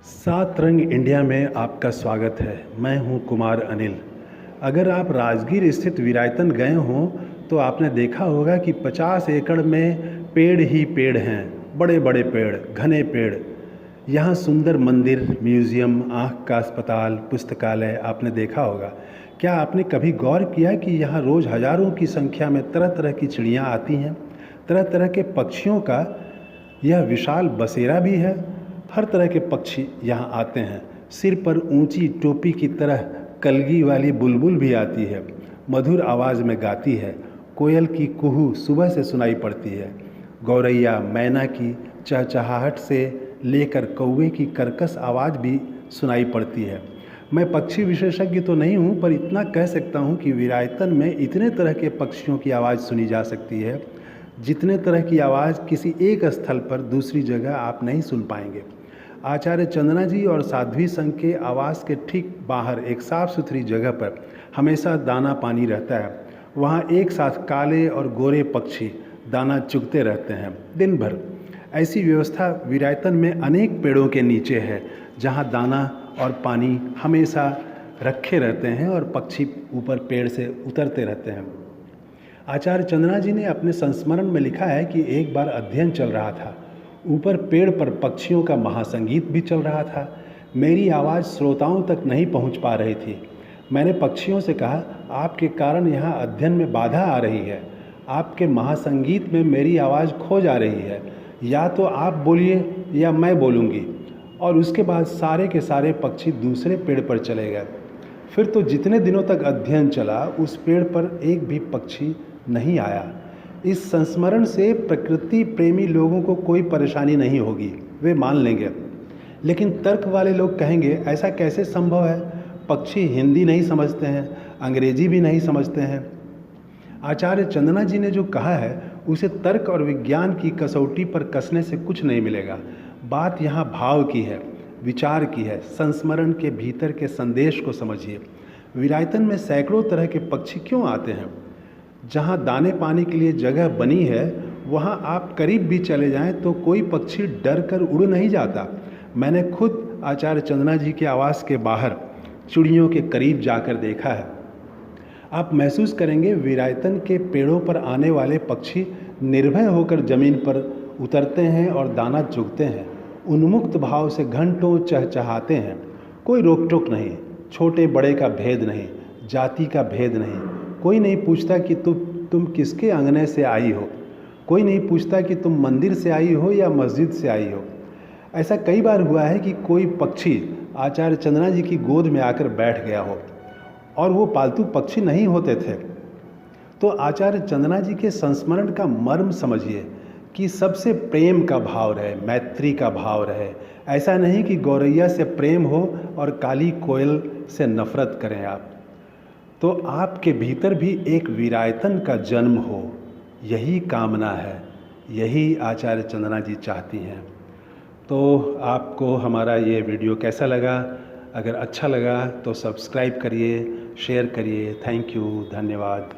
सात रंग इंडिया में आपका स्वागत है। मैं हूं कुमार अनिल। अगर आप राजगीर स्थित वीरायतन गए हों तो आपने देखा होगा कि 50 एकड़ में पेड़ ही पेड़ हैं, बड़े बड़े पेड़, घने पेड़। यहाँ सुंदर मंदिर, म्यूज़ियम, आँख का अस्पताल, पुस्तकालय आपने देखा होगा। क्या आपने कभी गौर किया कि यहाँ रोज़ हज़ारों की संख्या में तरह तरह की चिड़ियाँ आती हैं? तरह तरह के पक्षियों का यह विशाल बसेरा भी है। हर तरह के पक्षी यहाँ आते हैं। सिर पर ऊंची टोपी की तरह कलगी वाली बुलबुल भी आती है, मधुर आवाज़ में गाती है। कोयल की कुहू सुबह से सुनाई पड़ती है। गौरैया, मैना की चहचहाहट से लेकर कौवे की कर्कश आवाज़ भी सुनाई पड़ती है। मैं पक्षी विशेषज्ञ तो नहीं हूँ, पर इतना कह सकता हूँ कि वीरायतन में इतने तरह के पक्षियों की आवाज़ सुनी जा सकती है जितने तरह की आवाज़ किसी एक स्थल पर दूसरी जगह आप नहीं सुन पाएंगे। आचार्य चंदना जी और साध्वी संघ के आवास के ठीक बाहर एक साफ़ सुथरी जगह पर हमेशा दाना पानी रहता है। वहाँ एक साथ काले और गोरे पक्षी दाना चुगते रहते हैं दिन भर। ऐसी व्यवस्था वीरायतन में अनेक पेड़ों के नीचे है, जहाँ दाना और पानी हमेशा रखे रहते हैं और पक्षी ऊपर पेड़ से उतरते रहते हैं। आचार्य चंदना जी ने अपने संस्मरण में लिखा है कि एक बार अध्ययन चल रहा था। ऊपर पेड़ पर पक्षियों का महासंगीत भी चल रहा था। मेरी आवाज़ श्रोताओं तक नहीं पहुंच पा रही थी। मैंने पक्षियों से कहा, आपके कारण यहाँ अध्ययन में बाधा आ रही है। आपके महासंगीत में मेरी आवाज़ खो जा रही है। या तो आप बोलिए या मैं बोलूँगी। और उसके बाद सारे के सारे पक्षी दूसरे पेड़ पर चले गए। फिर तो जितने दिनों तक अध्ययन चला, उस पेड़ पर एक भी पक्षी नहीं आया। इस संस्मरण से प्रकृति प्रेमी लोगों को कोई परेशानी नहीं होगी, वे मान लेंगे। लेकिन तर्क वाले लोग कहेंगे, ऐसा कैसे संभव है? पक्षी हिंदी नहीं समझते हैं, अंग्रेजी भी नहीं समझते हैं। आचार्य चंदना जी ने जो कहा है उसे तर्क और विज्ञान की कसौटी पर कसने से कुछ नहीं मिलेगा। बात यहाँ भाव की है, विचार की है। संस्मरण के भीतर के संदेश को समझिए। वीरायतन में सैकड़ों तरह के पक्षी क्यों आते हैं? जहाँ दाने पानी के लिए जगह बनी है, वहाँ आप करीब भी चले जाएं तो कोई पक्षी डर कर उड़ नहीं जाता। मैंने खुद आचार्य चंदना जी के आवास के बाहर चिड़ियों के करीब जाकर देखा है। आप महसूस करेंगे वीरायतन के पेड़ों पर आने वाले पक्षी निर्भय होकर ज़मीन पर उतरते हैं और दाना चुगते हैं। उन्मुक्त भाव से घंटों चहचहाते हैं। कोई रोक टोक नहीं, छोटे बड़े का भेद नहीं, जाति का भेद नहीं। कोई नहीं पूछता कि तुम किसके आंगने से आई हो। कोई नहीं पूछता कि तुम मंदिर से आई हो या मस्जिद से आई हो। ऐसा कई बार हुआ है कि कोई पक्षी आचार्य चंदना जी की गोद में आकर बैठ गया हो और वो पालतू पक्षी नहीं होते थे। तो आचार्य चंदना जी के संस्मरण का मर्म समझिए कि सबसे प्रेम का भाव रहे, मैत्री का भाव रहे। ऐसा नहीं कि गौरैया से प्रेम हो और काली कोयल से नफरत करें आप। तो आपके भीतर भी एक वीरायतन का जन्म हो, यही कामना है, यही आचार्य चंदना जी चाहती हैं। तो आपको हमारा ये वीडियो कैसा लगा? अगर अच्छा लगा तो सब्सक्राइब करिए, शेयर करिए। थैंक यू, धन्यवाद।